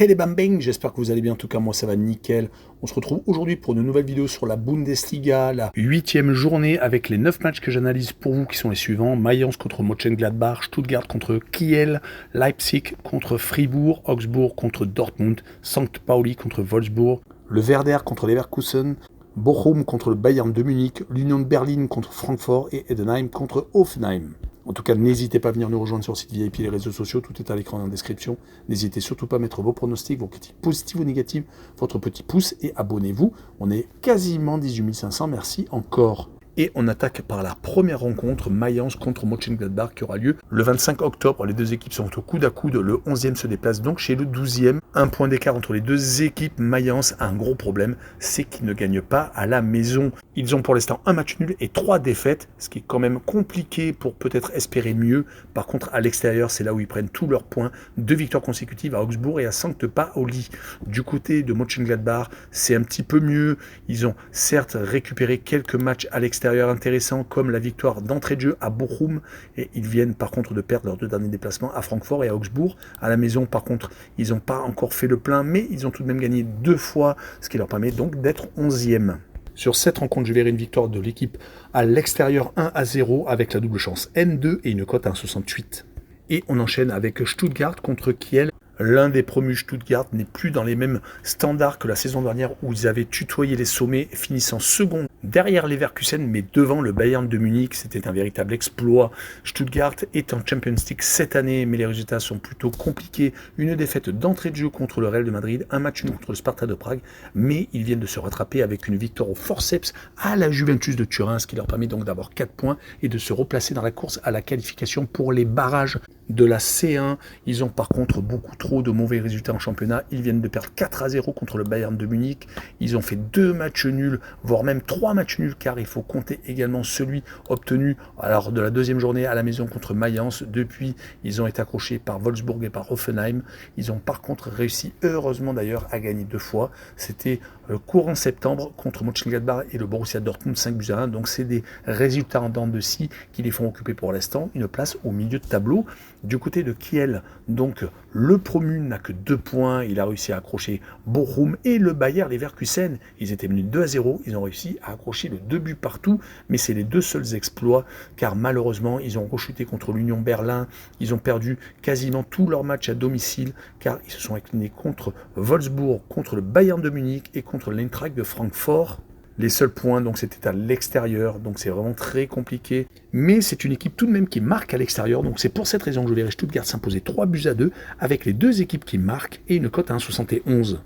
Hey les bambing, j'espère que vous allez bien, en tout cas moi ça va nickel. On se retrouve aujourd'hui pour une nouvelle vidéo sur la Bundesliga, la 8e journée avec les 9 matchs que j'analyse pour vous qui sont les suivants. Mayence contre Mönchengladbach, Stuttgart contre Kiel, Leipzig contre Fribourg, Augsbourg contre Dortmund, St. Pauli contre Wolfsburg, le Werder contre Leverkusen, Bochum contre le Bayern de Munich, l'Union de Berlin contre Francfort et Heidenheim contre Hoffenheim. En tout cas, n'hésitez pas à venir nous rejoindre sur le site VIP et les réseaux sociaux, tout est à l'écran dans la description. N'hésitez surtout pas à mettre vos pronostics, vos critiques positives ou négatives, votre petit pouce et abonnez-vous. On est quasiment 18 500, merci encore. Et on attaque par la première rencontre, Mayence contre Mönchengladbach, qui aura lieu le 25 octobre. Les deux équipes sont au coude à coude. Le 11e se déplace donc chez le 12e. Un point d'écart entre les deux équipes. Mayence a un gros problème, c'est qu'ils ne gagnent pas à la maison. Ils ont pour l'instant un match nul et 3 défaites, ce qui est quand même compliqué pour peut-être espérer mieux. Par contre, à l'extérieur, c'est là où ils prennent tous leurs points. 2 victoires consécutives à Augsbourg et à St. Pauli. Du côté de Mönchengladbach, c'est un petit peu mieux. Ils ont certes récupéré quelques matchs à l'extérieur intéressants, comme la victoire d'entrée de jeu à Bochum, et ils viennent par contre de perdre leurs 2 derniers déplacements à Francfort et à Augsbourg. À la maison, par contre, ils n'ont pas encore fait le plein, mais ils ont tout de même gagné 2 fois, ce qui leur permet donc d'être 11e. Sur cette rencontre, je verrai une victoire de l'équipe à l'extérieur 1-0 avec la double chance N2 et une cote à 1,68. Et on enchaîne avec Stuttgart contre Kiel. L'un des promus Stuttgart n'est plus dans les mêmes standards que la saison dernière où ils avaient tutoyé les sommets, finissant second derrière Leverkusen, mais devant le Bayern de Munich. C'était un véritable exploit. Stuttgart est en Champions League cette année, mais les résultats sont plutôt compliqués. Une défaite d'entrée de jeu contre le Real de Madrid, un match nul contre le Sparta de Prague, mais ils viennent de se rattraper avec une victoire au forceps à la Juventus de Turin, ce qui leur permet donc d'avoir 4 points et de se replacer dans la course à la qualification pour les barrages de la C1. Ils ont par contre beaucoup trop de mauvais résultats en championnat. Ils viennent de perdre 4-0 contre le Bayern de Munich. Ils ont fait 2 matchs nuls, voire même 3 matchs nuls, car il faut compter également celui obtenu lors de la 2e journée à la maison contre Mayence. Depuis, ils ont été accrochés par Wolfsburg et par Hoffenheim. Ils ont par contre réussi, heureusement d'ailleurs, à gagner 2 fois. C'était courant septembre contre Mönchengladbach et le Borussia Dortmund 5-1. Donc c'est des résultats en dents de scie qui les font occuper pour l'instant une place au milieu de tableau. Du côté de Kiel, donc le promu n'a que 2 points. Il a réussi à accrocher Bochum et le Bayer Leverkusen. Ils étaient menus 2-0. Ils ont réussi à accrocher le 2 buts partout. Mais c'est les 2 seuls exploits, car malheureusement, ils ont rechuté contre l'Union Berlin. Ils ont perdu quasiment tous leurs matchs à domicile, car ils se sont inclinés contre Wolfsburg, contre le Bayern de Munich et contre l'Eintracht de Francfort. Les seuls points, donc, c'était à l'extérieur, donc c'est vraiment très compliqué. Mais c'est une équipe tout de même qui marque à l'extérieur, donc c'est pour cette raison que je verrai Stuttgart s'imposer 3-2 avec les 2 équipes qui marquent et une cote à 1,71.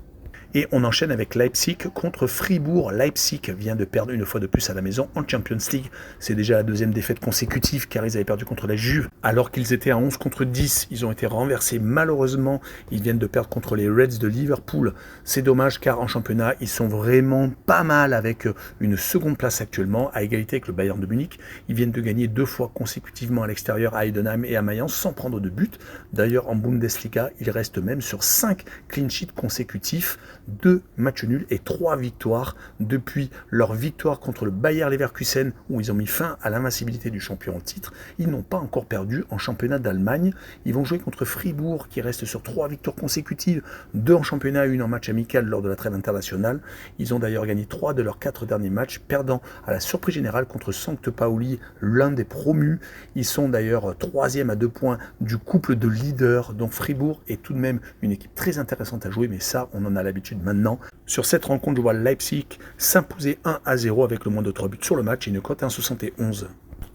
Et on enchaîne avec Leipzig contre Fribourg. Leipzig vient de perdre une fois de plus à la maison en Champions League. C'est déjà la 2e défaite consécutive, car ils avaient perdu contre la Juve alors qu'ils étaient à 11 contre 10. Ils ont été renversés malheureusement. Ils viennent de perdre contre les Reds de Liverpool. C'est dommage, car en championnat, ils sont vraiment pas mal avec une 2e place actuellement, à égalité avec le Bayern de Munich. Ils viennent de gagner 2 fois consécutivement à l'extérieur à Heidenheim et à Mayence sans prendre de but. D'ailleurs, en Bundesliga, ils restent même sur 5 clean sheets consécutifs. 2 matchs nuls et 3 victoires depuis leur victoire contre le Bayer Leverkusen, où ils ont mis fin à l'invincibilité du champion en titre. Ils n'ont pas encore perdu en championnat d'Allemagne. Ils vont jouer contre Fribourg, qui reste sur 3 victoires consécutives, 2 en championnat et 1 en match amical lors de la trêve internationale. Ils ont d'ailleurs gagné 3 de leurs 4 derniers matchs, perdant à la surprise générale contre St. Pauli, l'un des promus. Ils sont d'ailleurs 3e à 2 points du couple de leaders, donc Fribourg est tout de même une équipe très intéressante à jouer, mais ça, on en a l'habitude maintenant. Sur cette rencontre, je vois Leipzig s'imposer 1-0 avec le moins de 3 buts sur le match et une cote à 1,71.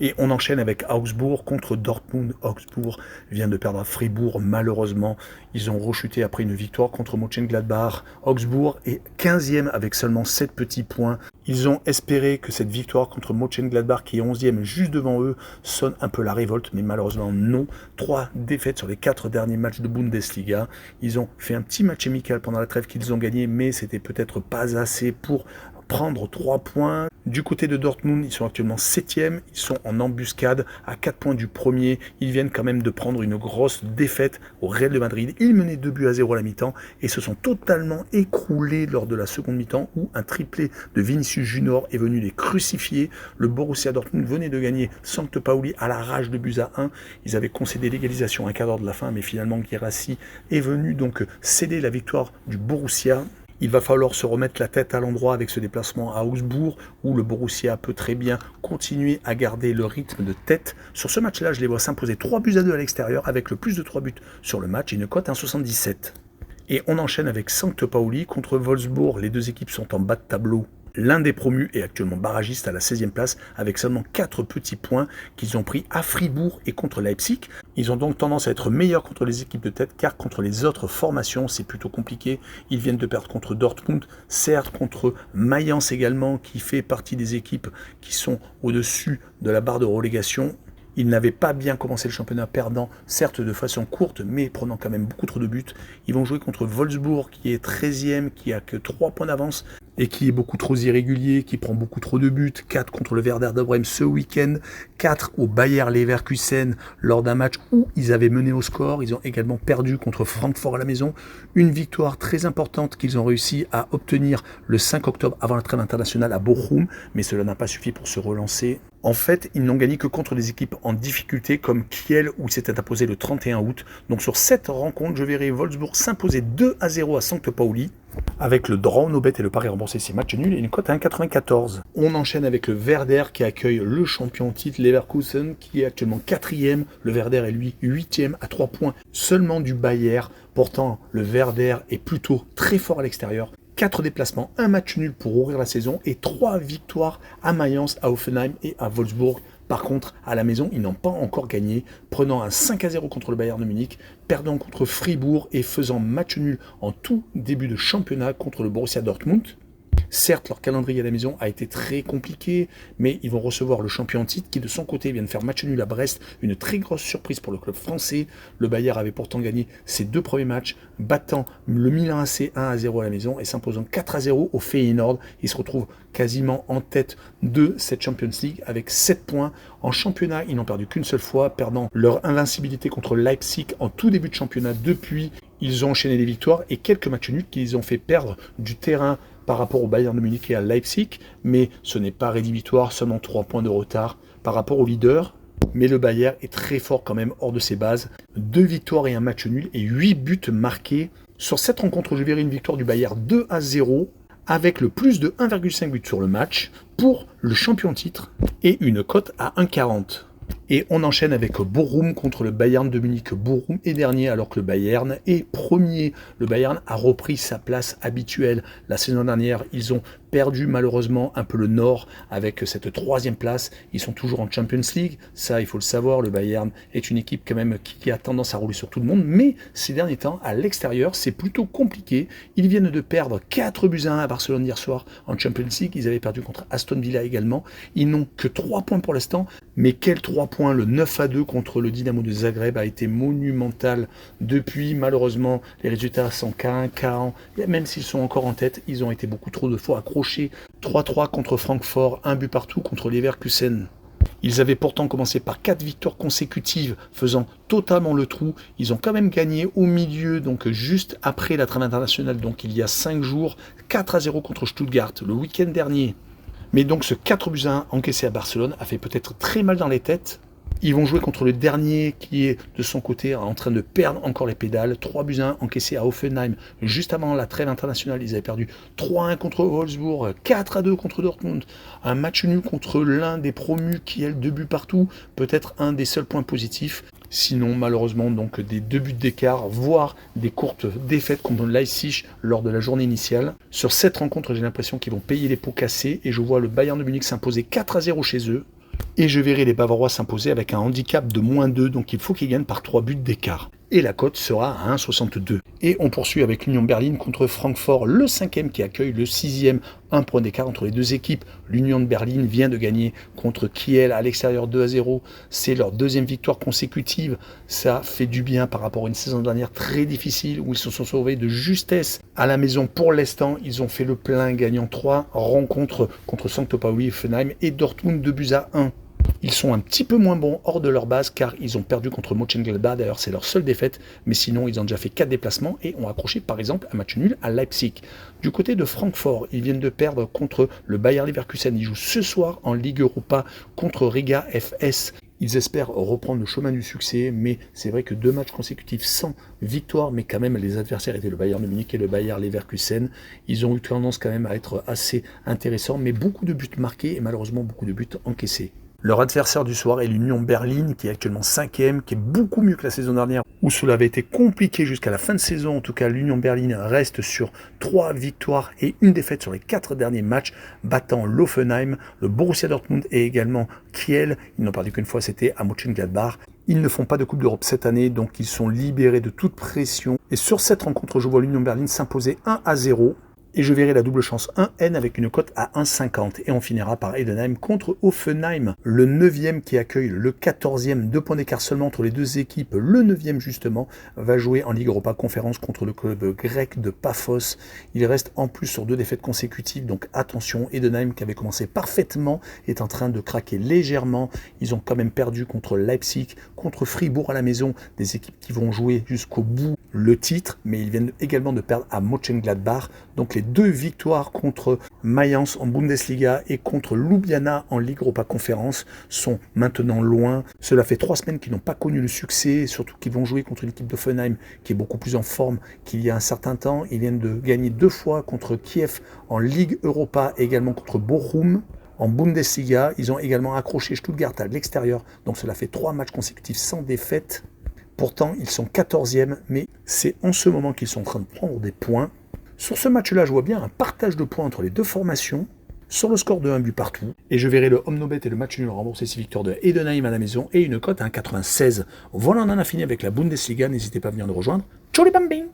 Et on enchaîne avec Augsbourg contre Dortmund. Augsbourg vient de perdre à Fribourg, malheureusement. Ils ont rechuté après une victoire contre Mönchengladbach. Augsbourg est 15e avec seulement 7 petits points. Ils ont espéré que cette victoire contre Mönchengladbach, qui est 11e juste devant eux, sonne un peu la révolte, mais malheureusement non. 3 défaites sur les 4 derniers matchs de Bundesliga. Ils ont fait un petit match amical pendant la trêve qu'ils ont gagné, mais c'était peut-être pas assez pour prendre 3 points. Du côté de Dortmund, ils sont actuellement 7e, ils sont en embuscade à 4 points du premier. Ils viennent quand même de prendre une grosse défaite au Real de Madrid. Ils menaient 2-0 à la mi-temps et se sont totalement écroulés lors de la seconde mi-temps où un triplé de Vinicius Junior est venu les crucifier. Le Borussia Dortmund venait de gagner Sampaoli à la rage de buts à 1. Ils avaient concédé l'égalisation à un quart d'heure de la fin, mais finalement Guirassy est venu donc céder la victoire du Borussia. Il va falloir se remettre la tête à l'endroit avec ce déplacement à Augsbourg, où le Borussia peut très bien continuer à garder le rythme de tête. Sur ce match-là, je les vois s'imposer 3-2 à l'extérieur, avec le plus de 3 buts sur le match et une cote 1,77. Et on enchaîne avec Sampaoli contre Wolfsburg. Les deux équipes sont en bas de tableau. L'un des promus est actuellement barragiste à la 16e place avec seulement 4 petits points qu'ils ont pris à Fribourg et contre Leipzig. Ils ont donc tendance à être meilleurs contre les équipes de tête car contre les autres formations c'est plutôt compliqué. Ils viennent de perdre contre Dortmund, certes contre Mayence également qui fait partie des équipes qui sont au-dessus de la barre de relégation. Ils n'avaient pas bien commencé le championnat, perdant certes de façon courte, mais prenant quand même beaucoup trop de buts. Ils vont jouer contre Wolfsburg, qui est 13e, qui a que 3 points d'avance, et qui est beaucoup trop irrégulier, qui prend beaucoup trop de buts. 4 contre le Werder de Brême ce week-end, 4 au Bayer Leverkusen lors d'un match où ils avaient mené au score. Ils ont également perdu contre Francfort à la maison. Une victoire très importante qu'ils ont réussi à obtenir le 5 octobre avant la trêve internationale à Bochum, mais cela n'a pas suffi pour se relancer. En fait, ils n'ont gagné que contre des équipes en difficulté comme Kiel où ils s'étaient imposés le 31 août. Donc sur cette rencontre, je verrai Wolfsburg s'imposer 2-0 à Sampaoli avec le draw no bet et le pari remboursé, c'est match nul et une cote à 1,94. On enchaîne avec le Werder qui accueille le champion titre Leverkusen qui est actuellement 4e. Le Werder est lui 8e à 3 points seulement du Bayer. Pourtant, le Werder est plutôt très fort à l'extérieur. 4 déplacements, un match nul pour ouvrir la saison et 3 victoires à Mayence, à Hoffenheim et à Wolfsburg. Par contre, à la maison, ils n'ont pas encore gagné, prenant un 5-0 contre le Bayern de Munich, perdant contre Fribourg et faisant match nul en tout début de championnat contre le Borussia Dortmund. Certes, leur calendrier à la maison a été très compliqué, mais ils vont recevoir le champion en titre qui, de son côté, vient de faire match nul à Brest. Une très grosse surprise pour le club français. Le Bayern avait pourtant gagné ses 2 premiers matchs, battant le Milan AC 1-0 à la maison et s'imposant 4-0 au Feyenoord. Ils se retrouvent quasiment en tête de cette Champions League avec 7 points. En championnat, ils n'ont perdu qu'une seule fois, perdant leur invincibilité contre Leipzig en tout début de championnat. Depuis, ils ont enchaîné les victoires et quelques matchs nuls qui les ont fait perdre du terrain par rapport au Bayern de Munich et à Leipzig, mais ce n'est pas rédhibitoire, seulement 3 points de retard par rapport au leader. Mais le Bayern est très fort quand même hors de ses bases. 2 victoires et un match nul et 8 buts marqués. Sur cette rencontre, je verrai une victoire du Bayern 2-0 avec le plus de 1,5 but sur le match pour le champion titre et une cote à 1,40. Et on enchaîne avec Bochum contre le Bayern de Munich. Bochum est dernier alors que le Bayern est premier. Le Bayern a repris sa place habituelle. La saison dernière, ils ont perdu malheureusement un peu le nord avec cette 3e place. Ils sont toujours en Champions League. Ça, il faut le savoir, le Bayern est une équipe quand même qui a tendance à rouler sur tout le monde. Mais ces derniers temps, à l'extérieur, c'est plutôt compliqué. Ils viennent de perdre 4-1 à Barcelone hier soir en Champions League. Ils avaient perdu contre Aston Villa également. Ils n'ont que 3 points pour l'instant. Mais quels 3 points? Le 9-2 contre le Dynamo de Zagreb a été monumental. Depuis, malheureusement, les résultats sont K1. Même s'ils sont encore en tête, ils ont été beaucoup trop de fois accrochés. 3-3 contre Francfort, 1 but partout contre Leverkusen. Ils avaient pourtant commencé par 4 victoires consécutives, faisant totalement le trou. Ils ont quand même gagné au milieu, donc juste après la trêve internationale, donc il y a 5 jours, 4-0 contre Stuttgart le week-end dernier. Mais donc ce 4-1 encaissé à Barcelone a fait peut-être très mal dans les têtes. Ils vont jouer contre le dernier qui est de son côté en train de perdre encore les pédales. 3-1 encaissé à Hoffenheim juste avant la trêve internationale. Ils avaient perdu 3-1 contre Wolfsburg, 4-2 contre Dortmund. Un match nul contre l'un des promus qui a 2 buts partout. Peut-être un des seuls points positifs. Sinon, malheureusement, donc des 2 buts d'écart, voire des courtes défaites contre Leipzig lors de la journée initiale. Sur cette rencontre, j'ai l'impression qu'ils vont payer les pots cassés et je vois le Bayern de Munich s'imposer 4-0 chez eux. Et je verrai les Bavarois s'imposer avec un handicap de -2, donc il faut qu'ils gagnent par 3 buts d'écart. et la cote sera à 1,62. Et on poursuit avec l'Union Berlin contre Francfort, le 5e qui accueille le 6e. Un point d'écart entre les deux équipes. L'Union de Berlin vient de gagner contre Kiel à l'extérieur 2-0. C'est leur deuxième victoire consécutive. Ça fait du bien par rapport à une saison dernière très difficile où ils se sont sauvés de justesse à la maison. Pour l'instant, ils ont fait le plein gagnant 3 rencontres contre St. Pauli, Offenheim et Dortmund 2-1. Ils sont un petit peu moins bons hors de leur base car ils ont perdu contre Mönchengladbach, d'ailleurs c'est leur seule défaite, mais sinon ils ont déjà fait 4 déplacements et ont accroché par exemple un match nul à Leipzig. Du côté de Francfort, ils viennent de perdre contre le Bayer Leverkusen, ils jouent ce soir en Ligue Europa contre Riga FS. Ils espèrent reprendre le chemin du succès, mais c'est vrai que 2 matchs consécutifs sans victoire, mais quand même les adversaires étaient le Bayern de Munich et le Bayer Leverkusen. Ils ont eu tendance quand même à être assez intéressants, mais beaucoup de buts marqués et malheureusement beaucoup de buts encaissés. Leur adversaire du soir est l'Union Berlin, qui est actuellement 5e, qui est beaucoup mieux que la saison dernière, où cela avait été compliqué jusqu'à la fin de saison. En tout cas, l'Union Berlin reste sur 3 victoires et 1 défaite sur les 4 derniers matchs, battant l'Offenheim, le Borussia Dortmund et également Kiel. Ils n'ont perdu qu'une fois, c'était à Mönchengladbach. Ils ne font pas de Coupe d'Europe cette année, donc ils sont libérés de toute pression. Et sur cette rencontre, je vois l'Union Berlin s'imposer 1-0. Et je verrai la double chance 1N avec une cote à 1,50. Et on finira par Heidenheim contre Offenheim, le 9e qui accueille le 14e. 2 points d'écart seulement entre les deux équipes. Le 9e justement va jouer en Ligue Europa Conférence contre le club grec de Paphos. Il reste en plus sur 2 défaites consécutives. Donc attention, Heidenheim qui avait commencé parfaitement est en train de craquer légèrement. Ils ont quand même perdu contre Leipzig, contre Fribourg à la maison. Des équipes qui vont jouer jusqu'au bout le titre. Mais ils viennent également de perdre à Mönchengladbach. Donc les 2 victoires contre Mayence en Bundesliga et contre Ljubljana en Ligue Europa Conférence sont maintenant loin. Cela fait 3 semaines qu'ils n'ont pas connu le succès, surtout qu'ils vont jouer contre une équipe d'Offenheim qui est beaucoup plus en forme qu'il y a un certain temps. Ils viennent de gagner 2 fois contre Kiev en Ligue Europa et également contre Bochum. En Bundesliga, ils ont également accroché Stuttgart à l'extérieur, donc cela fait 3 matchs consécutifs sans défaite. Pourtant, ils sont 14e, mais c'est en ce moment qu'ils sont en train de prendre des points. Sur ce match-là, je vois bien un partage de points entre les deux formations, sur le score de 1 but partout, et je verrai le Omnobet et le match nul rembourser 6 victoires de Heidenheim à la maison et une cote à 1,96. Voilà, on en a fini avec la Bundesliga, n'hésitez pas à venir nous rejoindre. Ciao les bambins!